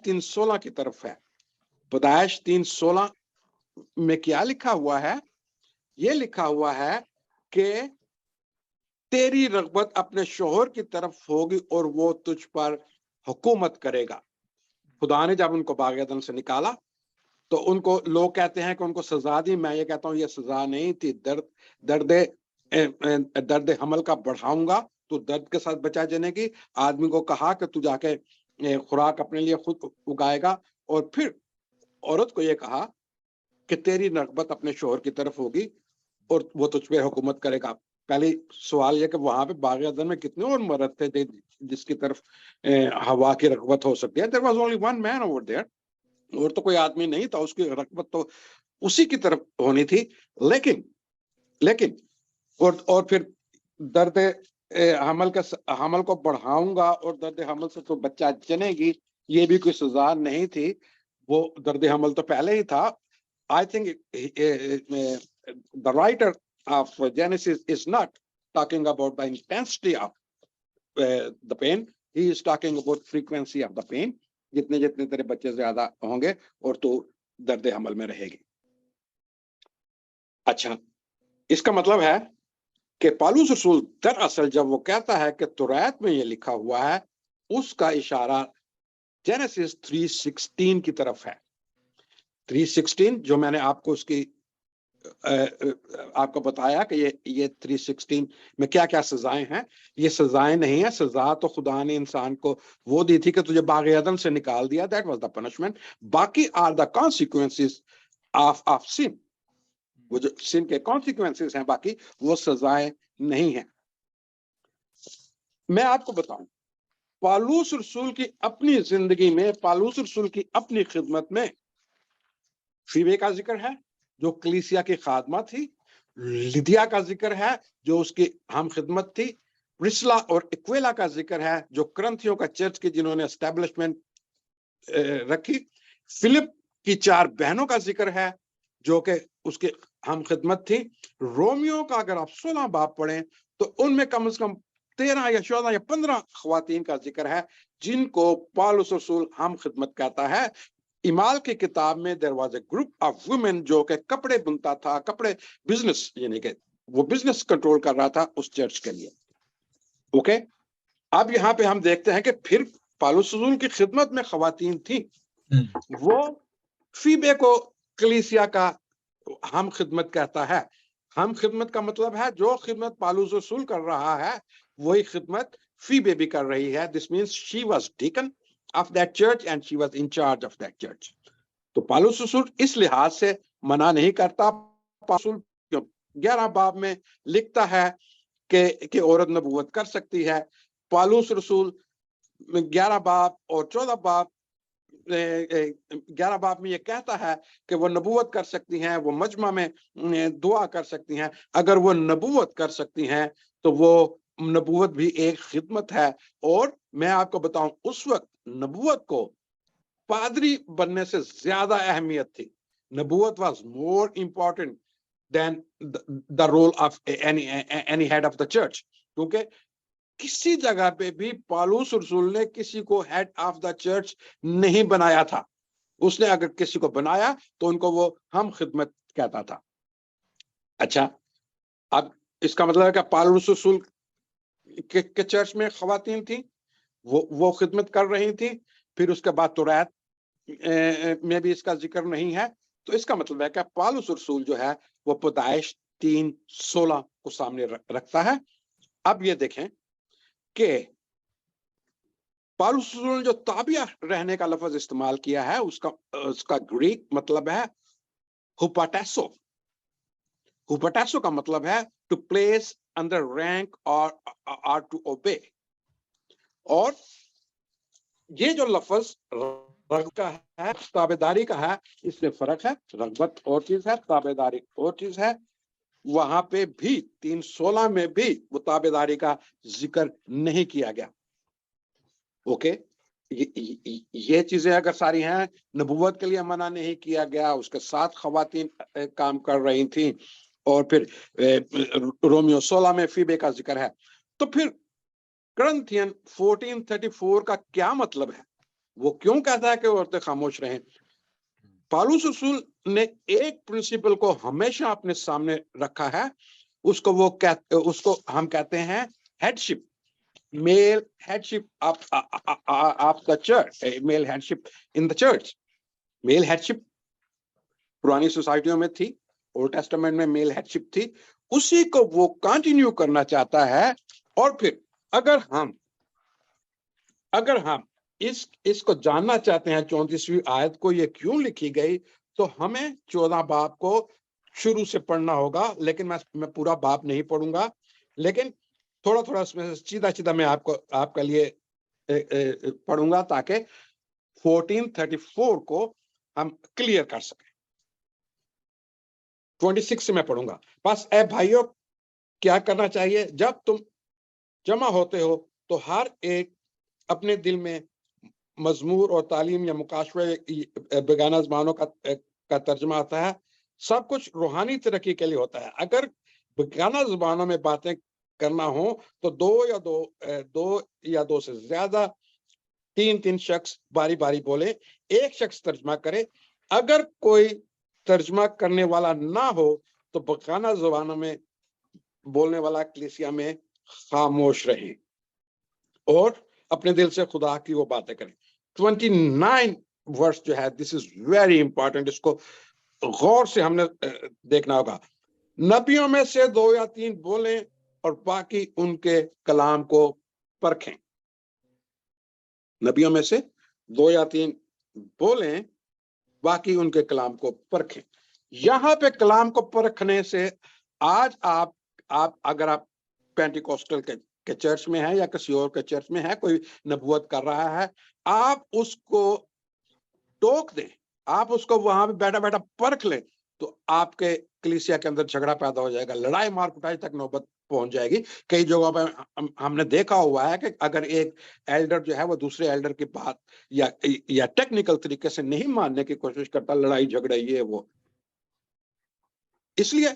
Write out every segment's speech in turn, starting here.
3:16 की तरफ है। पैदाइश 3:16 में क्या लिखा हुआ है? ये लिखा हुआ है कि तेरी रग़बत अपने शोहर की तरफ होगी और वो तुझ पर हुकूमत करेगा। खुदा ने जब उनको बाग़ एदन से निकाला तो उनको लोग कहते हैं कि उनको सजा दी। मैं ये कहता हूँ ये सजा नहीं थी, दर्द हमल का बढ़ाऊंगा तो दर्द के साथ बचा जनेगी। आदमी को कहा कि तू जाके खुराक अपने लिए खुद उगाएगा, और फिर औरत को ये कहा कि तेरी रग़बत अपने शोहर की तरफ होगी और वो तुझ पे हुकूमत करेगा। पहले सवाल ये कि वहां पे बाग़ एदन में कितने और मर्द थे जिसकी तरफ हवा की रग़बत हो सकती है? There was only one man over there, और तो कोई आदमी नहीं था, उसकी रग़बत तो उसी की तरफ होनी थी। लेकिन और फिर दर्द हमल को बढ़ाऊंगा और दर्द हमल से तो बच्चा जनेगी, ये भी कोई सजा नहीं थी। वो दर्द हमल तो पहले ही था। I think the writer of Genesis is not talking about the intensity of the pain, he is talking about frequency of the pain. जितने जितने तेरे बच्चे ज्यादा होंगे और तू दर्द हमल में रहेगी। अच्छा, इसका मतलब है कि पौलुस रसूल दरअसल जब वो कहता है कि तौरात में ये लिखा हुआ है, उसका इशारा जेनेसिस 3:16 की तरफ है। 3:16 जो मैंने आपको उसकी आपको बताया कि ये 3:16 में क्या क्या सजाएं हैं। ये सजाएं नहीं है, सजा तो खुदा ने इंसान को वो दी थी कि तुझे बाग़ एदन से निकाल दिया, दैट वाज द पनिशमेंट। बाकी are the consequences of sin, वो जो सिन के कॉन्सिक्वेंसेस हैं, बाकी वो सजाएं नहीं है। मैं आपको बताऊं, पौलुस रसूल की अपनी जिंदगी में, पौलुस रसूल की अपनी खिदमत में फीबे का जिक्र है जो कलीसिया की खादमा थी, लिदिया का जिक्र है जो उसकी हम खिदमत थी, प्रिस्ला और एक्विला का जिक्र है जो करंथियों का चर्च की जिन्होंने एस्टेब्लिशमेंट रखी, फिलिप की 4 बहनों का जिक्र है जो कि उसके हम खिदमत थी। रोमियो का अगर आप 16 बाब पढ़ें तो उनमें कम से कम 13 या 14 या 15 ख्वातीन का जिक्र है जिनको पौलुस रसूल हम खिदमत कहता है। इमाल की किताब में there was a group of women जो कि कपड़े बुनता था, कपड़े बिजनेस, यानी कि वो बिजनेस कंट्रोल कर रहा था उस चर्च के लिए। ओके, अब यहाँ पे हम देखते हैं कि फिर पौलुस रसूल की खिदमत में ख्वातीन थी, वो फीबे को कलीसिया का हम खिदमत कहता है। हम खिदमत का मतलब है जो खिदमत पौलुस रसूल कर रहा है वही खिदमत फीबे भी कर रही है। This means she was deacon of that church and she was in charge of that church. तो पौलुस रसूल इस लिहाज से मना नहीं करता। पौलुस 11 बाब में लिखता है कि औरत नबूवत कर सकती है। पौलुस रसूल 11 बाब और 14 बाब 11 बाब में ये कहता है कि वो नबूवत कर सकती हैं, वो मजमा में दुआ कर सकती हैं। अगर वो नबूवत कर सकती हैं तो वो नबूवत भी एक खिदमत है। और मैं आपको बताऊं, उस वक्त नबूवत को पादरी बनने से ज्यादा अहमियत थी। नबूवत was more important than the role of any head of the church, क्योंकि किसी जगह पे भी पौलुस रसूल ने किसी को हेड ऑफ द चर्च नहीं बनाया था। उसने अगर किसी को बनाया तो उनको वो हम खिदमत कहता था। अच्छा, अब इसका मतलब है कि पौलुस रसूल के चर्च में खवातीन थी, वो खिदमत कर रही थी। फिर उसके बाद तौरात में भी इसका जिक्र नहीं है। तो इसका मतलब है कि पौलुस रसूल जो है वो पैदाइश 3:16 को सामने रखता है। अब ये देखें कि पौलुस रसूल ने जो ताबिया रहने का लफ्ज इस्तेमाल किया है उसका ग्रीक मतलब है हुपाटेसो। हुपाटेसो का मतलब है टू प्लेस अंडर रैंक और टू ओबे। और ये जो लफ्ज रग़बत का है, ताबेदारी का है, इसमें फर्क है। रग़बत और चीज है, ताबेदारी और चीज है। वहां पे भी 3:16 में भी वो ताबेदारी का जिक्र नहीं किया गया। ओके, ये चीजें अगर सारी हैं, नबूवत के लिए मना नहीं किया गया, उसके साथ खवातीन काम कर रही थी, और फिर रोमियो 16 में फीबे का जिक्र है। तो फिर करंथियन 14:34 का क्या मतलब है? وہ کیوں کہتا ہے کہ عورتیں خاموش رہیں؟ پالوس رسول نے ایک پرنسپل کو ہمیشہ اپنے سامنے رکھا ہے، اس کو ہم کہتے ہیں headship, male headship of the church, male headship in the church. Male headship پرانی سوسائٹیوں میں تھی، اولڈ ٹیسٹمنٹ میں میل ہیڈشپ تھی، اسی کو وہ کنٹینیو کرنا چاہتا ہے۔ اور پھر اگر ہم اس کو جاننا چاہتے ہیں 34ویں آیت کو یہ کیوں لکھی گئی، تو ہمیں 14 باب کو شروع سے پڑھنا ہوگا، لیکن میں پورا باب نہیں پڑھوں گا، لیکن تھوڑا اس میں سیدھا میں آپ کے لیے پڑھوں گا تاکہ 1434 کو ہم کلیئر کر سکیں۔ 26 سے میں پڑھوں گا۔ بس اے بھائیوں، کیا کرنا چاہیے؟ جب تم جمع ہوتے ہو تو ہر ایک اپنے دل میں مزمور اور تعلیم یا مکاشفہ بیگانہ زبانوں کا ترجمہ آتا ہے، سب کچھ روحانی ترقی کے لیے ہوتا ہے۔ اگر بیگانہ زبانوں میں باتیں کرنا ہو تو دو یا دو سے زیادہ، تین شخص باری باری بولے، ایک شخص ترجمہ کرے۔ اگر کوئی ترجمہ کرنے والا نہ ہو تو بیگانہ زبانوں میں بولنے والا کلیسیا میں خاموش رہے اور اپنے دل سے خدا کی وہ باتیں کریں۔ 29 ورس جو ہے، دس از ویری امپورٹنٹ، اس کو غور سے ہم نے دیکھنا ہوگا۔ نبیوں میں سے 2 یا 3 بولیں اور باقی ان کے کلام کو پرکھیں۔ نبیوں میں سے 2 یا 3 بولیں، باقی ان کے کلام کو پرکھیں۔ یہاں پہ کلام کو پرکھنے سے، آج اگر آپ پینٹیکوسٹل کے چرچ میں ہے یا کسی اور کے چرچ میں ہے، کوئی نبوت کر رہا ہے، آپ اس کو ٹوک دیں، آپ اس کو وہاں پہ بیٹھا پرکھ لیں، تو آپ کے کلیسیا کے اندر جھگڑا پیدا ہو جائے گا، لڑائی مار کٹائی تک نوبت پہنچ جائے گی۔ کئی جگہوں پہ ہم نے دیکھا ہوا ہے کہ اگر ایک ایلڈر جو ہے وہ دوسرے ایلڈر کی بات یا ٹیکنیکل طریقے سے نہیں ماننے کی کوشش کرتا، لڑائی جھگڑا یہ وہ۔ اس لیے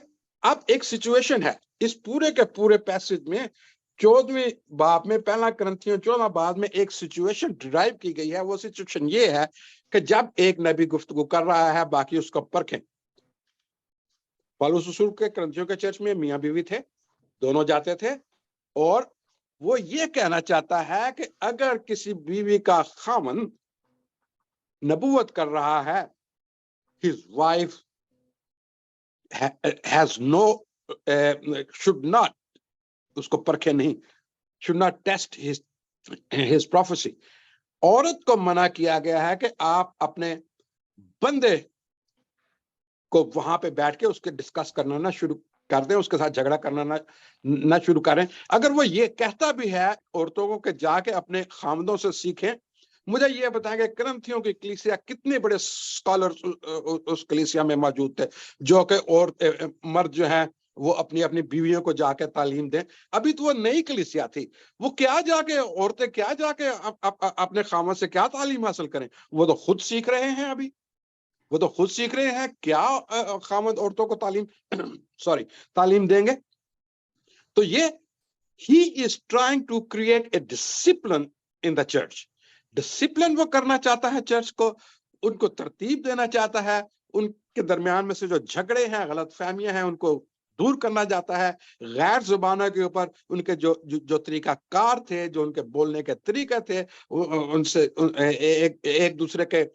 اب ایک سچویشن ہے اس پورے کے پورے پیسج میں، 14ویں باب میں، پہلا کرنتھیوں 14 باب میں ایک سچویشن ڈرائیو کی گئی ہے۔ وہ سچویشن یہ ہے کہ جب ایک نبی گفتگو کر رہا ہے، باقی اس کو پرکھیں۔ پالوس رسول کے کرنتھیوں کے چرچ میں میاں بیوی تھے، دونوں جاتے تھے، اور وہ یہ کہنا چاہتا ہے کہ اگر کسی بیوی کا خاوند نبوت کر رہا ہے، his wife has no should not، اس کو پرکھے نہیں، should not test his prophecy۔ عورت کو منع کیا گیا ہے کہ آپ اپنے بندے کو وہاں پہ بیٹھ کے اس کے ڈسکس کرنا نہ شروع کر دیں، اس کے ساتھ جھگڑا کرنا نہ شروع کریں۔ اگر وہ یہ کہتا بھی ہے عورتوں کو کہ جا کے اپنے خامدوں سے سیکھیں، مجھے یہ بتائیں کہ کرنتھیوں کی کلیسیا کتنے بڑے اسکالر اس کلیسیا میں موجود تھے، جو کہ مرد جو ہیں وہ اپنی بیویوں کو جا کے تعلیم دیں۔ ابھی تو وہ نئی کلیسیا تھی، وہ کیا جا کے عورتیں کیا جا کے اپنے خامد سے کیا تعلیم حاصل کریں؟ وہ تو خود سیکھ رہے ہیں، ابھی وہ تو خود سیکھ رہے ہیں، کیا خامد عورتوں کو تعلیم دیں گے؟ تو یہ he is trying to create a discipline in the church۔ Discipline وہ کرنا چاہتا ہے چرچ کو، ان کو ترتیب دینا چاہتا ہے، ان کے درمیان میں سے جو جھگڑے ہیں، غلط فہمیاں ہیں، ان کو دور کرنا چاہتا ہے۔ غیر زبانوں کے اوپر ان کے جو طریقہ کار تھے، جو ان کے بولنے کے طریقے تھے، ان سے ایک دوسرے کے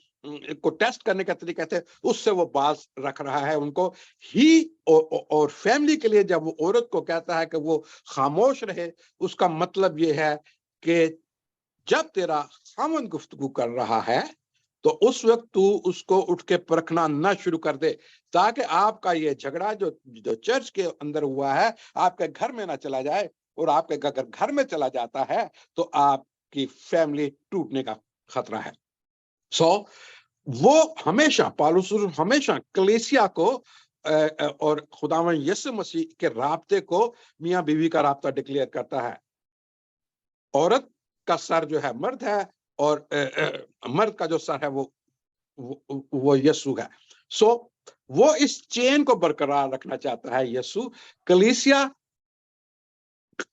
کو ٹیسٹ کرنے کا طریقہ تھے، اس سے وہ باز رکھ رہا ہے ان کو۔ ہی اور فیملی کے لیے جب وہ عورت کو کہتا ہے کہ وہ خاموش رہے، اس کا مطلب یہ ہے کہ جب تیرا خاوند گفتگو کر رہا ہے تو اس وقت تو اس کو اٹھ کے پرکھنا نہ شروع کر دے، تاکہ آپ کا یہ جھگڑا جو چرچ کے اندر ہوا ہے آپ کے گھر میں نہ چلا جائے، اور آپ کے اگر گھر میں چلا جاتا ہے تو آپ کی فیملی ٹوٹنے کا خطرہ ہے۔ وہ ہمیشہ پالوس ہمیشہ کلیسیا کو اور خداوند یسوع مسیح کے رابطے کو میاں بیوی کا رابطہ ڈکلیئر کرتا ہے۔ عورت کا سر جو ہے مرد ہے، اور مرد کا جو سر ہے وہ یسوع ہے۔ وہ اس چین کو برقرار رکھنا چاہتا ہے یسوع۔ کلیسیا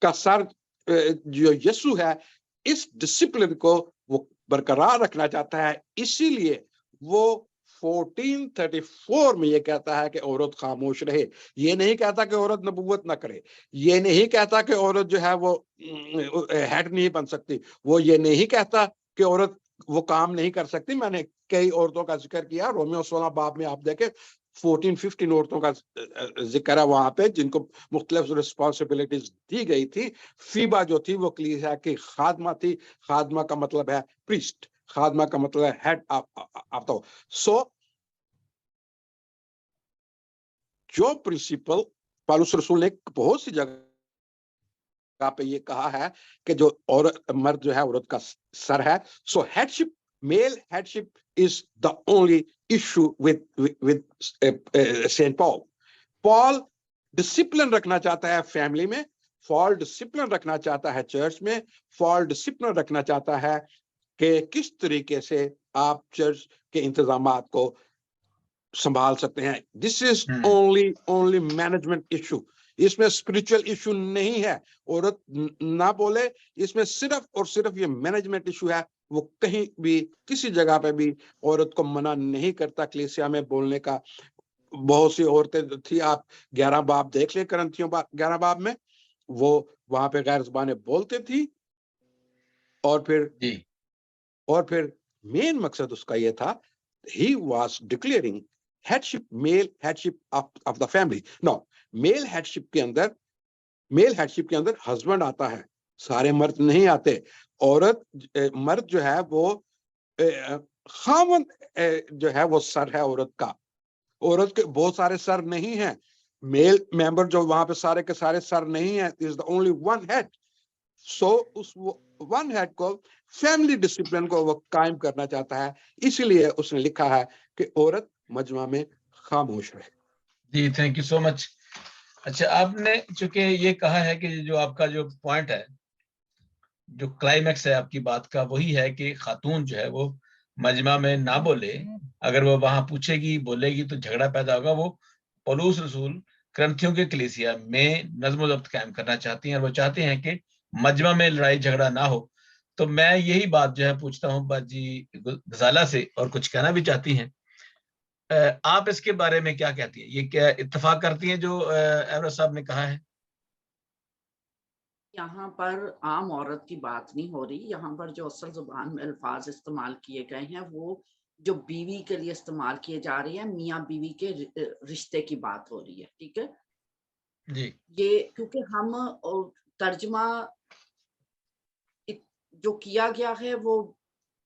کا سر جو یسوع ہے، اس ڈسپلن کو وہ برقرار رکھنا چاہتا ہے، اسی لیے وہ 1434 میں یہ کہتا ہے کہ عورت خاموش رہے. یہ نہیں کہتا کہ عورت نبوت نہ کرے، یہ نہیں کہتا کہ عورت جو ہے وہ ہیڈ نہیں بن سکتی، وہ یہ نہیں کہتا کہ عورت وہ کام نہیں کر سکتی. میں نے کئی عورتوں کا ذکر کیا، رومیو 16 باب میں آپ دیکھیں 14-15 عورتوں کا ذکر ہے وہاں پہ جن کو مختلف رسپانسبلٹیز دی گئی تھی. فیبا جو تھی وہ کلیسیا کی خادمہ تھی. خادمہ کا مطلب ہے پریسٹ، خادمہ کا مطلب ہے ہیڈ آف دا. سو جو پرنسپل پالوس رسول نے بہت سی جگہ پہ یہ کہا ہے کہ جو عورت مرد جو ہے عورت کا سر ہے. سو ہیڈشپ، male ہیڈشپ is the only issue with Saint Paul. Paul discipline رکھنا چاہتا ہے فیملی میں، پال ڈسپلن رکھنا چاہتا ہے چرچ میں، پال ڈسپلن رکھنا چاہتا ہے کہ کس طریقے سے آپ چرچ کے انتظامات کو سنبھال سکتے ہیں. دس از اونلی مینجمنٹ ایشو. اس میں اسپرچل ایشو نہیں ہے، عورت نہ بولے. اس میں صرف اور صرف یہ مینجمنٹ ایشو ہے. وہ کہیں بھی کسی جگہ پہ بھی عورت کو منع نہیں کرتا کلیسیا میں بولنے کا. بہت سی عورتیں تھی، آپ 11 باب دیکھ لیں، کرنتھیوں 11 باب میں وہ وہاں پہ غیر زبانیں بولتے تھی. اور پھر مین مقصد اس کا یہ تھا، he was declaring headship, male headship of the family. Now male headship کے اندر ہسبینڈ آتا ہے، سارے مرد نہیں آتے. عورت مرد جو ہے وہ خاوند جو ہے وہ سر ہے عورت کا. عورت کے بہت سارے سر نہیں ہیں. میل ممبر جو وہاں پہ سارے کے سارے سر نہیں ہیں. is the only one head. So اس ون ہیڈ کو فیملی ڈسپلن کو وہ قائم کرنا چاہتا ہے، اسی لیے اس نے لکھا ہے کہ عورت مجمع میں خاموش رہے. جی تھینک یو سو مچ. اچھا، آپ نے چونکہ یہ کہا ہے کہ جو آپ کا جو پوائنٹ ہے، جو کلائمیکس ہے آپ کی بات کا، وہی ہے کہ خاتون جو ہے وہ مجمع میں نہ بولے. اگر وہ وہاں پوچھے گی، بولے گی تو جھگڑا پیدا ہوگا. وہ پولوس رسول کرنتھیوں کے کلیسیا میں نظم و ضبط قائم کرنا چاہتی ہیں، اور وہ چاہتے ہیں کہ مجمع میں لڑائی جھگڑا نہ ہو. تو میں یہی بات جو ہے پوچھتا ہوں باجی غزالہ سے، اور کچھ کہنا بھی چاہتی ہیں. آپ اس کے بارے میں کیا کہتی ہیں؟ یہ کیا اتفاق کرتی ہیں جو ایورس صاحب نے کہا ہے؟ یہاں پر عام عورت کی بات نہیں ہو رہی. یہاں پر جو اصل زبان میں الفاظ استعمال کیے گئے ہیں وہ جو بیوی کے لیے استعمال کیے جا رہے ہیں، میاں بیوی کے رشتے کی بات ہو رہی ہے. ٹھیک ہے جی. یہ کیونکہ ہم ترجمہ جو کیا گیا ہے وہ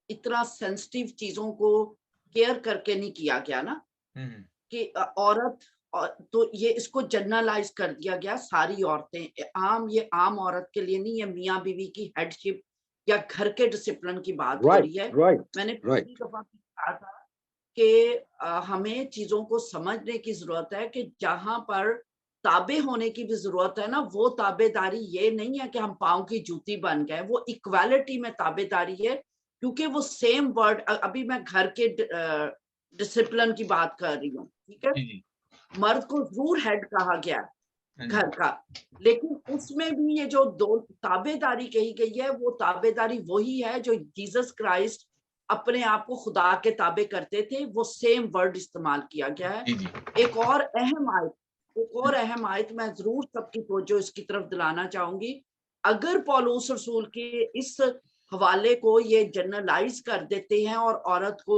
اتنا سینسٹیو چیزوں کو کیئر کر کے نہیں کیا گیا نا، کہ عورت، تو یہ اس کو جنرلائز کر دیا گیا ساری عورتیں. یہ عام عورت کے لیے نہیں، یہ میاں بیوی کی ہیڈشپ یا گھر کے ڈسپلن کی بات ہو رہی ہے. میں نے پہلی دفعہ کہا تھا کہ ہمیں چیزوں کو سمجھنے کی ضرورت ہے کہ جہاں پر تابع ہونے کی بھی ضرورت ہے نا، وہ تابع داری یہ نہیں ہے کہ ہم پاؤں کی جوتی بن گئے. وہ ایکویلٹی میں تابع داری ہے، کیونکہ وہ سیم ورڈ. ابھی میں گھر کے ڈسپلن کی بات کر رہی ہوں. ٹھیک ہے، مرد کو ضرور ہیڈ کہا گیا گھر کا، لیکن اس میں بھی یہ جو دو تابع داری کہی گئی ہے، وہ تابع داری وہی ہے جو جیسس کرائسٹ اپنے آپ کو خدا کے تابع کرتے تھے. وہ سیم ورڈ استعمال کیا گیا ہے. ایک اور اہم آیت میں ضرور سب کی توجہ اس کی طرف دلانا چاہوں گی. اگر پولوس رسول کے اس حوالے کو یہ جنرلائز کر دیتے ہیں اور عورت کو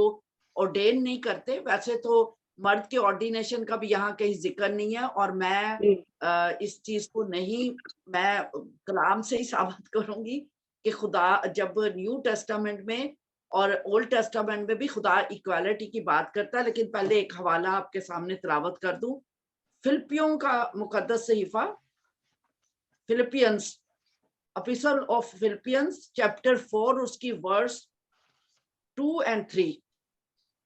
ordain نہیں کرتے، ویسے تو مرد کے آرڈینیشن کا بھی یہاں کہیں ذکر نہیں ہے، اور میں اس چیز کو نہیں، میں کلام سے ہی ثابت کروں گی کہ خدا جب نیو ٹیسٹامنٹ میں اور اولڈ ٹیسٹامنٹ میں بھی خدا ایکوالٹی کی بات کرتا ہے. لیکن پہلے ایک حوالہ آپ کے سامنے تلاوت کر دوں. فلپیوں کا مقدس صحیفہ، فلپینس، اپیسل آف فلپینس چیپٹر 4، اس کی ورس 2 اور 3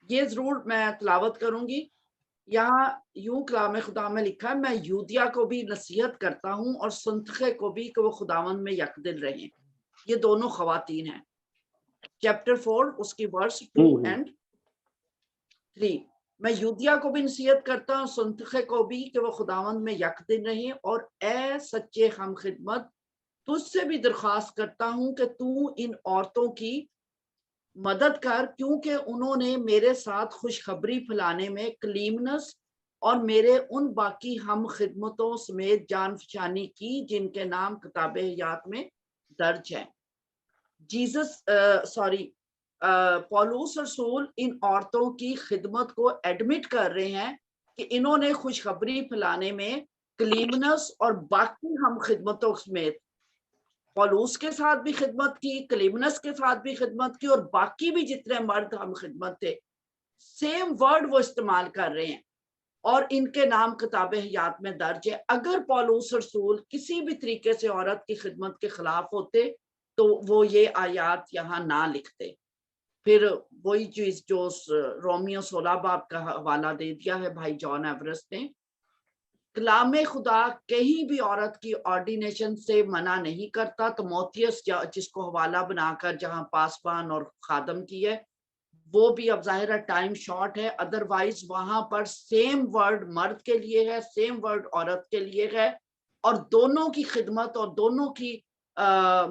یہ ضرور میں تلاوت کروں گی. یہاں یوں کلام خدا میں لکھا ہے، میں یودیا کو بھی نصیحت کرتا ہوں اور سنتخے کو بھی کہ وہ خداوند میں یکدل رہیں. یہ دونوں خواتین ہیں. چیپٹر 4 اس کی ورس 2 اور 3. میں یودیا کو بھی نصیحت کرتا ہوں، سنتخے کو بھی کہ وہ خداوند میں یکدل رہیں. اور اے سچے ہم خدمت، تجھ سے بھی درخواست کرتا ہوں کہ تو ان عورتوں کی मदद कर, क्योंकि उन्होंने मेरे साथ खुशखबरी फैलाने में क्लीमनस और मेरे उन बाकी हम खिदमतों समेत जान फशानी की जिनके नाम किताब हयात में दर्ज है। पौलुस रसूल इन औरतों की खिदमत को एडमिट कर रहे हैं कि इन्होंने खुशखबरी फैलाने में क्लीमनस और बाकी हम खिदमतों समेत पौलुस के साथ भी खिदमत की, क्लीमनस के साथ भी खिदमत की, और बाकी भी जितने मर्द हम खिदमत थे, सेम वर्ड वो इस्तेमाल कर रहे हैं और इनके नाम किताब हयात में दर्ज है। अगर पौलुस रसूल किसी भी तरीके से औरत की खिदमत के खिलाफ होते तो वो ये आयात यहाँ ना लिखते। फिर वही चीज जो रोमियो 16 बाब का हवाला दे दिया है भाई जॉन एवरेस्ट ने, कलाम खुदा कहीं भी औरत की ऑर्डिनेशन से मना नहीं करता। तो मोतियस जिसको हवाला बनाकर जहां पासबान और खादम की है, वो भी अब जाहिर है टाइम शॉर्ट है, अदरवाइज वहां पर सेम वर्ड मर्द के लिए है, सेम वर्ड औरत के लिए है, और दोनों की खिदमत और दोनों की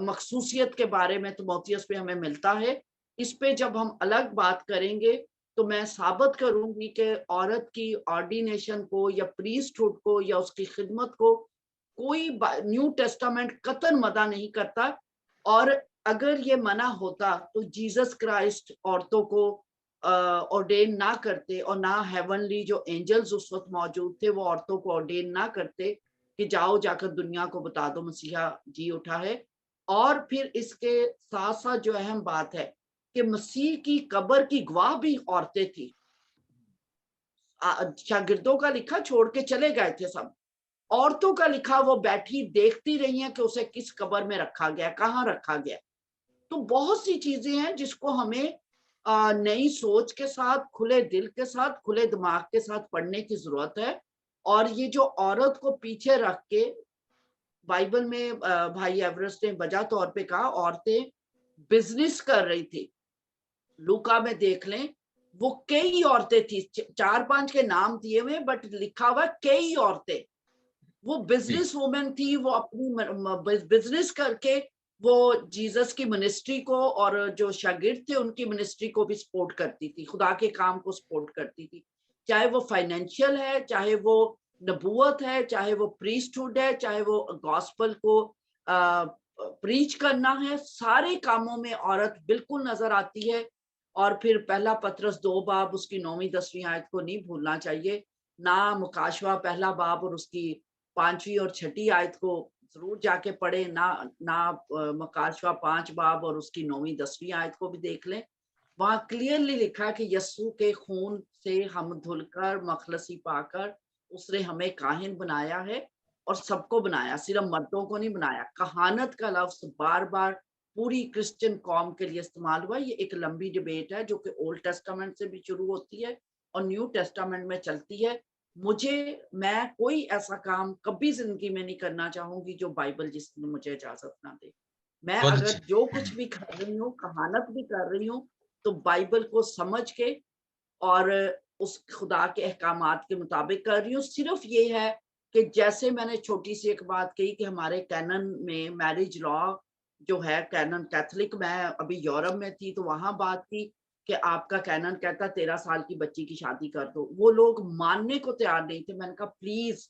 मखसूसियत के बारे में तो मोतियस पे हमें मिलता है। इस पे जब हम अलग बात करेंगे तो मैं साबित करूंगी कि औरत की ऑर्डिनेशन को या प्रीस्टहुड को या उसकी खिदमत को कोई न्यू टेस्टामेंट कतन मदा नहीं करता। और अगर ये मना होता तो जीसस क्राइस्ट औरतों को ऑर्डेन ना करते, और ना हेवनली जो एंजल्स उस वक्त मौजूद थे वो औरतों को ऑर्डेन ना करते कि जाओ जाकर दुनिया को बता दो मसीहा जी उठा है। और फिर इसके साथ साथ जो अहम बात है कि मसीह की कब्र की गवाह भी औरतें थी। शागिर्दों का लिखा छोड़ के चले गए थे सब, औरतों का लिखा वो बैठी देखती रही हैं कि उसे किस कब्र में रखा गया, कहाँ रखा गया। तो बहुत सी चीजें हैं जिसको हमें नई सोच के साथ, खुले दिल के साथ, खुले दिमाग के साथ पढ़ने की जरूरत है। और ये जो औरत को पीछे रख के बाइबल में भाई एवरेस्ट ने वजह तौर पे कहा औरतें बिजनेस कर रही थी। लूका में देख लें, वो कई औरतें थी, 4-5 के नाम दिए हुए बट लिखा हुआ कई औरतें। वो बिजनेस वुमेन थी, वो अपनी बिजनेस करके वो जीसस की मिनिस्ट्री को और जो शागिर्द थे उनकी मिनिस्ट्री को भी सपोर्ट करती थी, खुदा के काम को सपोर्ट करती थी। चाहे वो फाइनेंशियल है, चाहे वो नबूवत है, चाहे वो प्रीस्टहुड है, चाहे वो गॉस्पल को प्रीच करना है, सारे कामों में औरत बिल्कुल नजर आती है। और फिर पहला पतरस 2 बाब उसकी 9वीं 10वीं आयत को नहीं भूलना चाहिए, ना मुकाशवा पहला बाब और उसकी 5वीं और 6ठी आयत को जरूर जाके पढ़े, ना मुकाशवा 5 बाब और उसकी 9वीं 10वीं आयत को भी देख लें। वहां क्लियरली लिखा है कि यस्सु के खून से हम धुलकर मखलसी पाकर उसने हमें काहिन बनाया है, और सबको बनाया, सिर्फ मर्दों को नहीं बनाया। कहानत का लफ्ज बार बार पूरी क्रिश्चियन कौम के लिए इस्तेमाल हुआ। ये एक लंबी डिबेट है जो कि ओल्ड टेस्टामेंट से भी शुरू होती है और न्यू टेस्टामेंट में चलती है। मैं कोई ऐसा काम कभी जिंदगी में नहीं करना चाहूंगी जो बाइबल जिसने मुझे इजाजत ना दे। मैं बहुत अगर अच्छे। जो कुछ भी कर रही हूँ, कहानत भी कर रही हूँ, तो बाइबल को समझ के और उस खुदा के अहकामात के मुताबिक कर रही हूँ। सिर्फ ये है कि जैसे मैंने छोटी सी एक बात कही कि हमारे कैनन में मैरिज लॉ जो है, कैनन कैथोलिक, मैं अभी यूरोप में थी तो वहां बात की कि आपका कैनन कहता 13 साल की बच्ची की शादी कर दो। वो लोग मानने को तैयार नहीं थे। मैंने कहा प्लीज,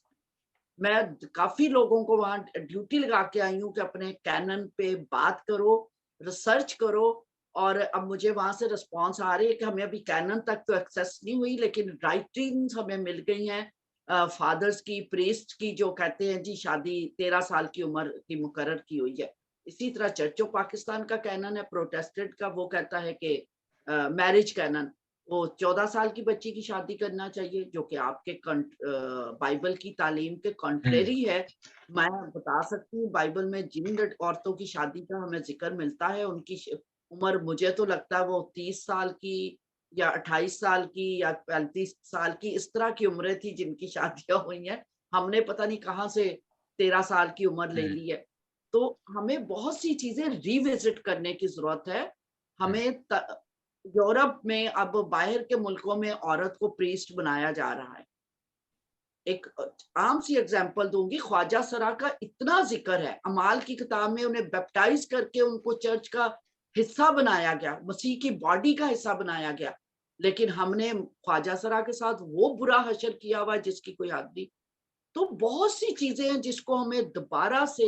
मैं काफी लोगों को वहां ड्यूटी लगा के आई हूँ कि अपने कैनन पे बात करो, रिसर्च करो। और अब मुझे वहां से रिस्पॉन्स आ रही है कि हमें अभी कैनन तक तो एक्सेस नहीं हुई, लेकिन राइटिंग्स हमें मिल गई हैं फादर्स की, प्रीस्ट की, जो कहते हैं जी शादी 13 साल की उम्र की मुकर्रर की हुई है। इसी तरह चर्च ऑफ पाकिस्तान का कैनन है प्रोटेस्टेंट का, वो कहता है कि मैरिज कैनन वो 14 साल की बच्ची की शादी करना चाहिए, जो कि आपके बाइबल की तालीम के कॉन्ट्रेरी है। मैं बता सकती हूँ बाइबल में जिन औरतों की शादी का हमें जिक्र मिलता है उनकी उम्र मुझे तो लगता है वो 30 साल की या 28 साल की या 35 साल की, इस तरह की उम्रें थी जिनकी शादियां हुई हैं। हमने पता नहीं कहाँ से 13 साल की उम्र ले ली है। तो हमें बहुत सी चीजें रिविजिट करने की जरूरत है। हमें यूरोप में अब बाहर के मुल्कों में औरत को प्रीस्ट बनाया जा रहा है। एक आम सी एग्जांपल दूंगी, ख्वाजा सरा का इतना जिक्र है, अमाल की किताब में उन्हें बैप्टाइज करके उनको चर्च का حصہ بنایا گیا, مسیح کی باڈی کا حصہ بنایا گیا, لیکن ہم نے خواجہ سرا کے ساتھ وہ برا حشر کیا ہوا جس کی کوئی حد نہیں. تو بہت سی چیزیں ہیں جس کو ہمیں دوبارہ سے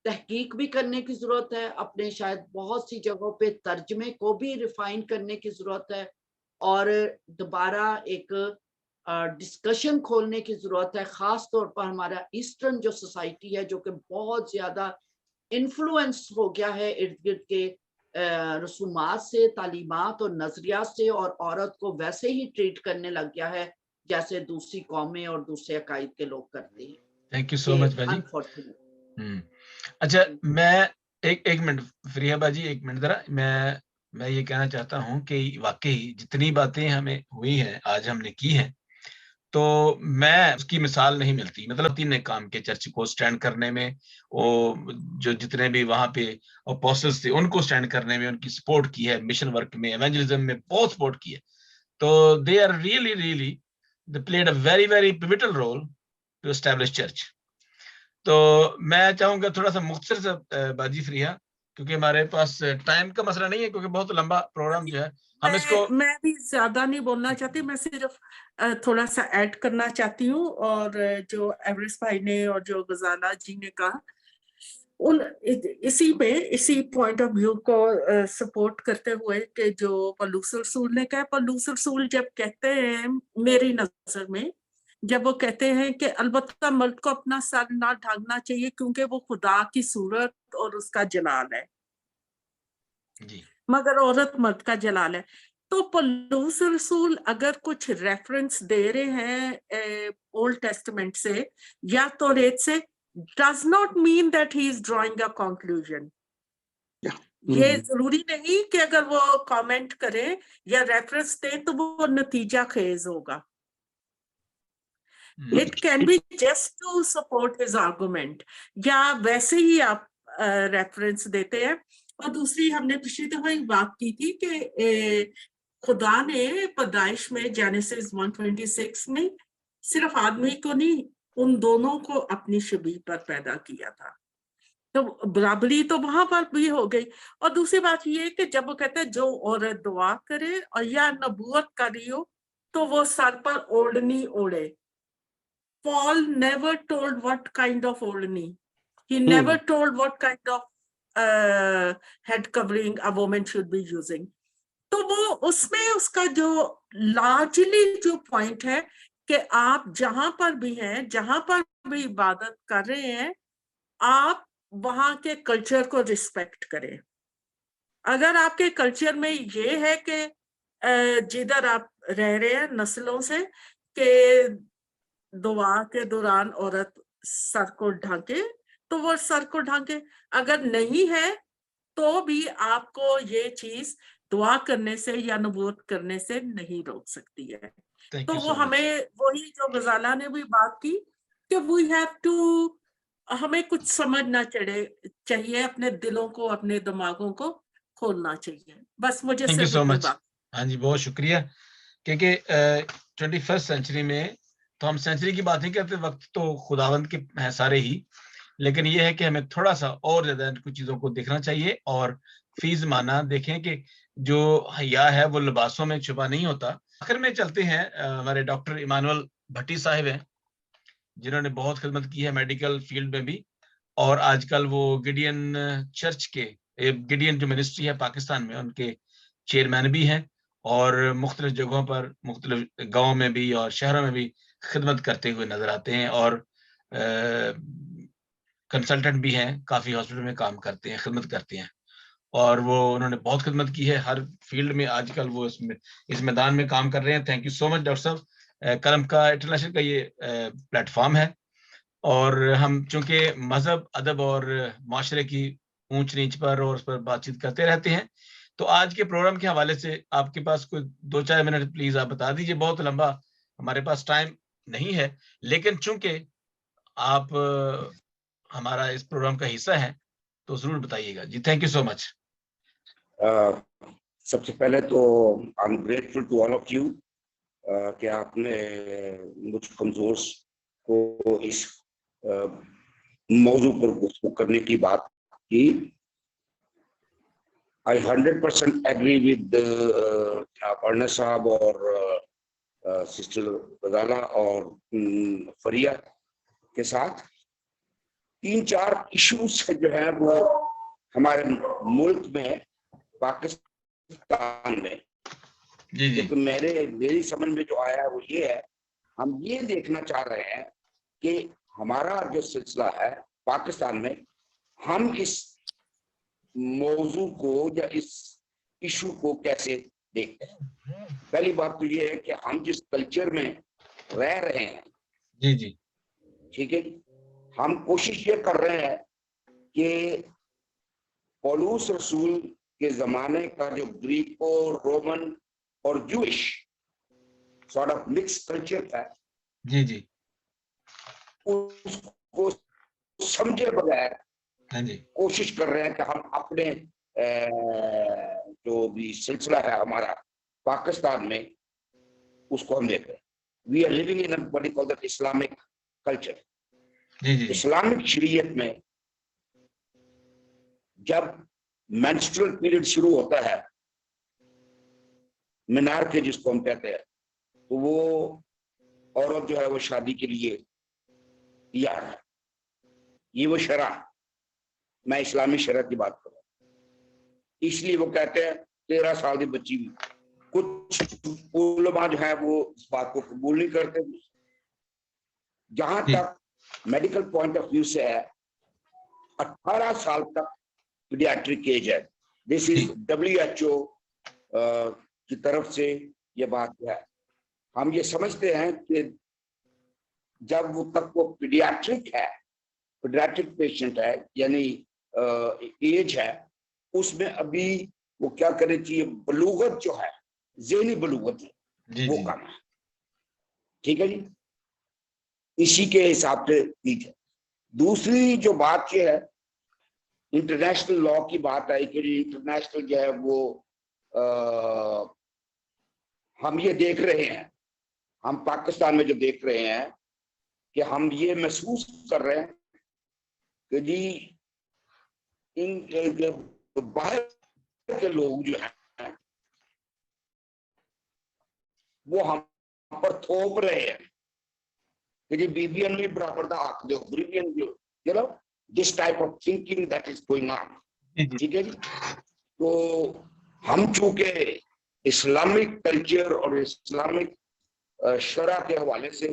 تحقیق بھی کرنے کی ضرورت ہے, اپنے شاید بہت سی جگہوں پہ ترجمے کو بھی ریفائن کرنے کی ضرورت ہے, اور دوبارہ ایک ڈسکشن کھولنے کی ضرورت ہے, خاص طور پر ہمارا ایسٹرن جو سوسائٹی ہے جو کہ بہت زیادہ انفلوئنس ہو گیا ہے ارد گرد کے رسومات سے, تعلیمات اور نظریات سے, اور عورت کو ویسے ہی ٹریٹ کرنے لگ گیا ہے جیسے دوسری قومیں اور دوسرے عقائد کے لوگ کرتے ہیں. تھینک یو سو مچ باجی. اچھا میں ایک منٹ فریہ باجی, ایک منٹ ذرا, میں یہ کہنا چاہتا ہوں کہ واقعی جتنی باتیں ہمیں ہوئی ہیں آج ہم نے کی ہیں, تو میں اس کی مثال نہیں ملتی. مطلب تین نے کام کے چرچ کو سٹینڈ کرنے میں, وہ جو جتنے بھی وہاں پہ اپوسٹلز تھے ان کو سٹینڈ کرنے میں ان کی سپورٹ کی ہے, مشن ورک میں, ایونجلزم میں بہت سپورٹ کی ہے. تو they are really they played a very pivotal role to establish church. تو میں چاہوں گا تھوڑا سا مختصر سے باجی فریہ, کیونکہ ہمارے پاس ٹائم کا مسئلہ نہیں ہے, کیونکہ بہت لمبا پروگرام جو ہے ہم اس کو. میں بھی زیادہ نہیں بولنا چاہتی, میں صرف تھوڑا سا ایڈ کرنا چاہتی ہوں, اور جو ایورس بھائی نے اور جو غزالہ جی نے کہا اسی پوائنٹ آف ویو کو سپورٹ کرتے ہوئے کہ جو پولوس رسول نے کہا. پولوس رسول جب کہتے ہیں, میری نظر میں جب وہ کہتے ہیں کہ البتہ مرد کو اپنا سر نہ ڈھانکنا چاہیے کیونکہ وہ خدا کی صورت اور اس کا جلال ہے, جی, مگر عورت مرد کا جلال ہے. تو پولوس رسول اگر کچھ ریفرنس دے رہے ہیں اولڈ ٹیسٹمنٹ سے یا توریت سے, does not mean that he is drawing a conclusion. یہ ضروری نہیں کہ اگر وہ کامنٹ کرے یا ریفرنس دے تو وہ نتیجہ خیز ہوگا. It can be just to support his argument, یا ویسے ہی آپ ریفرنس دیتے ہیں. اور دوسری ہم نے پچھلی دفعہ بات کی تھی کہ خدا نے پیدائش میں جینیسس 1:26 میں صرف آدمی کو نہیں, ان دونوں کو اپنی شبیہ پر پیدا کیا تھا. تو برابری تو وہاں پر بھی ہو گئی. اور دوسری بات یہ ہے کہ جب وہ کہتے ہیں جو عورت دعا کرے اور یا نبوت کر رہی ہو تو وہ سر پر اوڑھنی اوڑھے. Paul never told what kind of اوڑھنی. He never told what kind of head covering a woman should be using. تو وہ اس میں اس کا جو لارجلی جو پوائنٹ ہے کہ آپ جہاں پر بھی ہیں, جہاں پر بھی عبادت کر رہے ہیں, آپ وہاں کے کلچر کو ریسپیکٹ کریں. اگر آپ کے کلچر میں یہ ہے کہ جدھر آپ رہ رہے ہیں نسلوں سے کہ دعا کے دوران عورت سر کو ڈھانکے تو وہ سر کو ڈھانکے. اگر نہیں ہے تو بھی آپ کو یہ چیز دعا کرنے سے یا نبوت کرنے سے نہیں روک سکتی ہے. تو وہ ہمیں وہی جو غزالہ نے بھی بات کی کہ وی ہیو ٹو, ہمیں کچھ سمجھنا چاہیے, اپنے دلوں کو اپنے دماغوں کو کھولنا چاہیے. بس مجھے تھینک یو سو مچ. ہاں جی, بہت شکریہ. کیونکہ 21st سینچری میں تو ہم سینچری کی بات نہیں کرتے, وقت تو خداوند کے ہیں سارے ہی, لیکن یہ ہے کہ ہمیں تھوڑا سا اور زیادہ کچھ چیزوں کو دیکھنا چاہیے. اور فی زمانہ دیکھیں کہ جو حیا ہے وہ لباسوں میں چھپا نہیں ہوتا. آخر میں چلتے ہیں, ہمارے ڈاکٹر ایمانوئل بھٹی صاحب ہیں جنہوں نے بہت خدمت کی ہے میڈیکل فیلڈ میں بھی, اور آج کل وہ گڈین چرچ کے, گڈین جو منسٹری ہے پاکستان میں, ان کے چیئرمین بھی ہیں, اور مختلف جگہوں پر مختلف گاؤں میں بھی اور شہروں میں بھی خدمت کرتے ہوئے نظر آتے ہیں, اور کنسلٹنٹ بھی ہیں, کافی ہاسپٹل میں کام کرتے ہیں, خدمت کرتے ہیں, اور وہ انہوں نے بہت خدمت کی ہے ہر فیلڈ میں. آج کل وہ اس میدان میں کام کر رہے ہیں. Thank you so much doctor صاحب. قلم کا انٹرنیشنل کا یہ پلیٹ فارم ہے, اور ہم چونکہ مذہب, ادب اور معاشرے کی اونچ نیچ پر اور اس پر بات چیت کرتے رہتے ہیں, تو آج کے پروگرام کے حوالے سے آپ کے پاس کوئی 2-4 منٹ پلیز آپ بتا دیجیے. بہت لمبا ہمارے پاس ٹائم نہیں ہے, لیکن چونکہ آپ ہمارا اس پروگرام کا حصہ ہیں تو ضرور بتائیے گا. جی, تھینک یو سو مچ. سب سے پہلے تو I am grateful to all of you کہ آپ نے مجھ کمزور کو اس موضوع پر گفتگو کرنے کی بات कि I 100% agree with Aparna साहब और सिस्टर रजाना और फरिया के साथ 3-4 इश्यूज जो है वो हमारे मुल्क में, पाकिस्तान में, क्योंकि मेरी समझ में जो आया है वो ये है, हम ये देखना चाह रहे हैं कि हमारा जो सिलसिला है पाकिस्तान में, हम इस मौजू को या इस इशू को कैसे देखते हैं। पहली बात तो ये है कि हम जिस कल्चर में रह रहे हैं, जी, ठीक है, हम कोशिश ये कर रहे हैं कि पौलुस रसूल के जमाने का जो ग्रीको रोमन और Jewish sort of mix culture था, जी, उसको समझे बगैर कोशिश कर रहे हैं कि हम अपने जो भी सिलसिला है हमारा पाकिस्तान में, उसको हम देख रहे हैं। We are living in what is called the Islamic culture. Islamic शरीयत में जब मेंस्ट्रुअल पीरियड शुरू होता है, मिनार के जिसको हम कहते हैं, तो वो औरत जो है वो शादी के लिए तैयार है। ये वो शरा, मैं इस्लामी शरा की बात कर रहा हूं। इसलिए वो कहते हैं 13 साल की बच्ची भी, कुछ उलमा जो है वो इस बात को कबूल नहीं करते। जहां तक मेडिकल पॉइंट ऑफ व्यू से है, 18 साल तक पीडियाट्रिक एज है। दिस इज WHO की तरफ से ये बात है। हम ये समझते हैं कि जब वो तक वो पीडियाट्रिक है, पीडियाट्रिक पेशेंट है, यानी एज है, उसमें अभी वो क्या करनी चाहिए, बलूगत जो है, ज़हनी बलूगत है, वो कम है। ठीक है जी, इसी के हिसाब से ठीक है। दूसरी जो बात ये है, इंटरनेशनल लॉ की बात आई कि इंटरनेशनल जो है वो हम ये देख रहे हैं, हम पाकिस्तान में जो देख रहे हैं कि हम ये महसूस कर रहे हैं कि जी इन बाहर के लोग जो हैं वो हम पर थोप रहे हैं कि जी बीबीएन भी बराबर का हक दो, बीबीएन भी, you know, this type of thinking that is going on. ठीक है जी। तो हम चूंकि इस्लामिक कल्चर और इस्लामिक शरा के हवाले से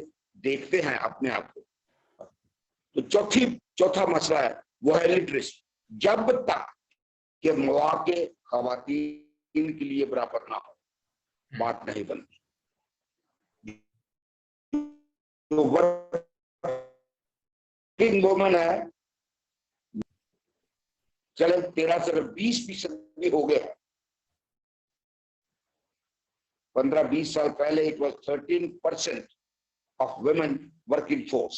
देखते हैं अपने आप को, तो चौथा मसला है वो है लिटरेसी। जब तक के मौके खवातीन के लिए बराबर ना हो, बात नहीं बनती। तो वर्किंग वुमन है, चले 13 से 20% भी हो गया। 15-20 साल पहले it was 13% of women working force,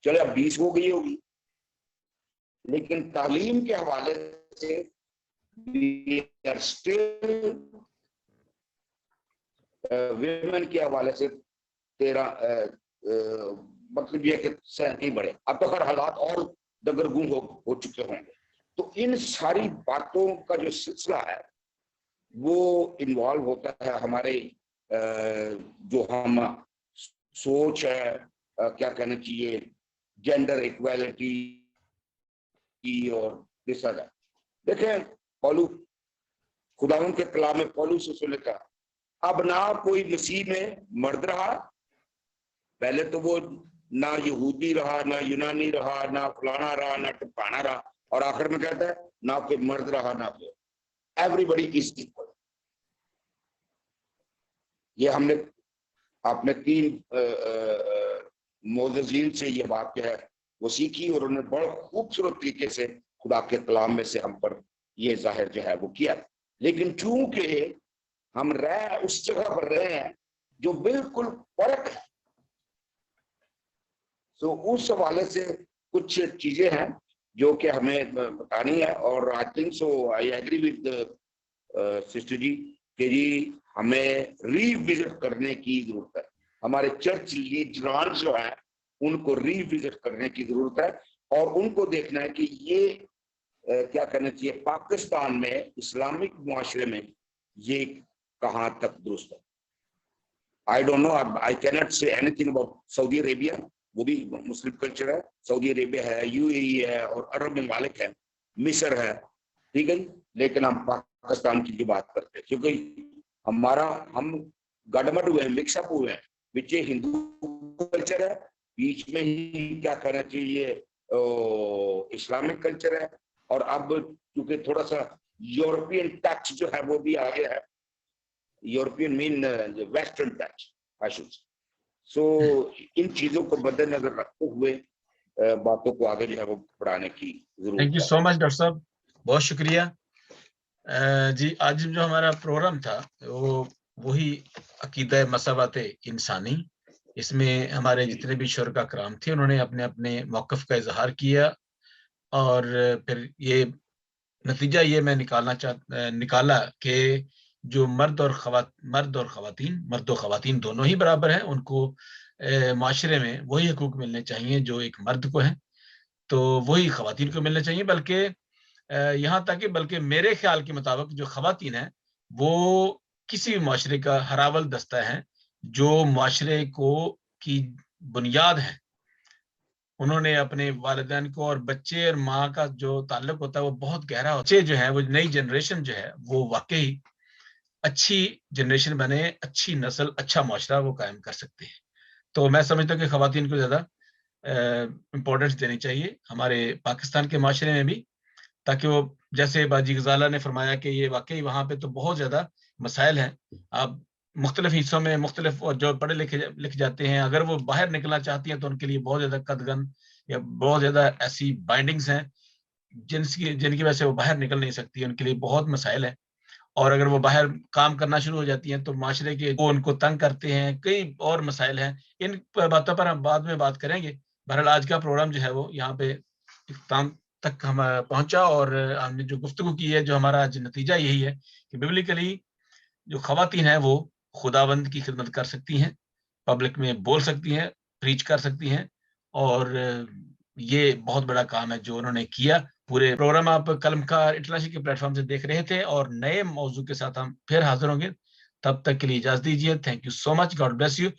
चले अब 20 हो गई होगी। लेकिन तालीम के हवाले से वुमेन के हवाले से 13 मतलब ये कि सह नहीं बढ़े। अब तो हर हालात और दगरगुम हो चुके होंगे। तो इन सारी बातों का जो सिलसिला है वो इन्वॉल्व होता है हमारे जो हम सोच है, क्या कहना चाहिए, जेंडर इक्वालिटी और दिस अदर। देखें, खुदावंद के कलाम में पौलुस रसूल ने कहा, अब ना कोई मसीह में मर्द रहा, पहले तो वो ना यहूदी रहा, ना यूनानी रहा, ना फलाना रहा, ना टिपाना रहा, और आखिर में कहता है ना कोई मर्द रहा ना कोई, एवरीबडी इज इक्वल। ये हमने अपने 3 मोअज़्ज़िज़ीन से ये बात जो है वो सीखी, और उन्होंने बड़े खूबसूरत तरीके से खुदा के कलाम में से हम पर ये जाहिर जो है वो किया। लेकिन चूंकि हम उस जगह पर रहे हैं जो बिल्कुल फर्क है, तो उस हवाले से कुछ चीजें हैं जो कि हमें बतानी है। और I think so, I agree with sister ji कि जी हमें रिविजिट करने की जरूरत है। हमारे चर्च लीडर्स जो है उनको रिविजिट करने की जरूरत है, और उनको देखना है कि ये क्या कहना चाहिए, पाकिस्तान में इस्लामिक मुआशरे में ये कहाँ तक दुरुस्त है? I don't know, I cannot say anything about Saudi Arabia, वो भी मुस्लिम कल्चर है, सऊदी अरेबिया है, यूएई है और अरब ममालिक है, मिस्र है, ठीक है, लेकिन हम पाकिस्तान की बात करते हैं क्योंकि हम गड़बड़ हुए हैं, मिक्सअप हुए हैं, बीच हिंदू कल्चर है, बीच में ही क्या कहना चाहिए इस्लामिक कल्चर है, और अब क्योंकि थोड़ा सा यूरोपियन टच जो है वो भी आ गया है, European mean western touch I should say. सो इन चीजों को मद्देनजर रखते हुए बातों को आगे जो है वो बढ़ाने की जरूरत है। Thank you so much doctor साहब, बहुत शुक्रिया। जी आज जो हमारा प्रोग्राम था वो वही अकीदा मसावत इंसानी, इसमें हमारे जितने भी शुरका कराम थे उन्होंने अपने अपने मौक़िफ़ का इजहार किया, और फिर ये नतीजा ये मैं निकाला कि जो मर्द और ख़वातीन दोनों ही बराबर हैं, उनको माशरे में वही हकूक़ मिलने चाहिए जो एक मर्द को हैं, तो वही ख़वातीन को मिलने चाहिए। बल्कि यहाँ तक कि बल्कि मेरे ख्याल के मुताबिक जो ख़वातीन हैं वो किसी भी माशरे का हरावल दस्ता है, जो माशरे को की बुनियाद है। उन्होंने अपने वालिदैन को और बच्चे और माँ का जो ताल्लुक होता है वो बहुत गहरा होता है। बच्चे जो है वो नई जनरेशन जो है वो वाकई अच्छी जनरेशन बने, अच्छी नस्ल, अच्छा माशरा वो कायम कर सकते हैं। तो मैं समझता हूँ कि ख़वातीन को ज़्यादा इम्पोर्टेंस देनी चाहिए हमारे पाकिस्तान के माशरे में भी, ताकि वो जैसे बाजी गजाला ने फरमाया कि ये वाकई वहाँ पे तो बहुत ज़्यादा मसाइल हैं। आप मुख्तलिफ हिस्सों में मुख्तलिफ और जो पढ़े लिखे जाते हैं, अगर वो बाहर निकलना चाहती हैं तो उनके लिए बहुत ज़्यादा कदगन या बहुत ज़्यादा ऐसी बाइंडिंग्स हैं जिनकी वजह से वो बाहर निकल नहीं सकती, उनके लिए बहुत मसाइल है। और अगर वो बाहर काम करना शुरू हो जाती हैं तो माशरे के वो उनको तंग करते हैं, कई और मसाइल हैं। इन बातों पर हम बाद में बात करेंगे। बहरहाल आज का प्रोग्राम जो है वो यहाँ पे इख्तिताम तक हम पहुंचा, और हमने जो गुफ्तगू की है, जो हमारा आज नतीजा यही है कि बिब्लिकली जो ख़वातीन हैं वो खुदावंद की खिदमत कर सकती हैं, पब्लिक में बोल सकती हैं, प्रीच कर सकती हैं, और ये बहुत बड़ा काम है जो उन्होंने किया। पूरे प्रोग्राम आप कलमकार इंटरनेशनल के प्लेटफॉर्म से देख रहे थे, और नए मौजू के साथ हम फिर हाजिर होंगे। तब तक के लिए इजाजत दीजिए। Thank you so much, God bless you.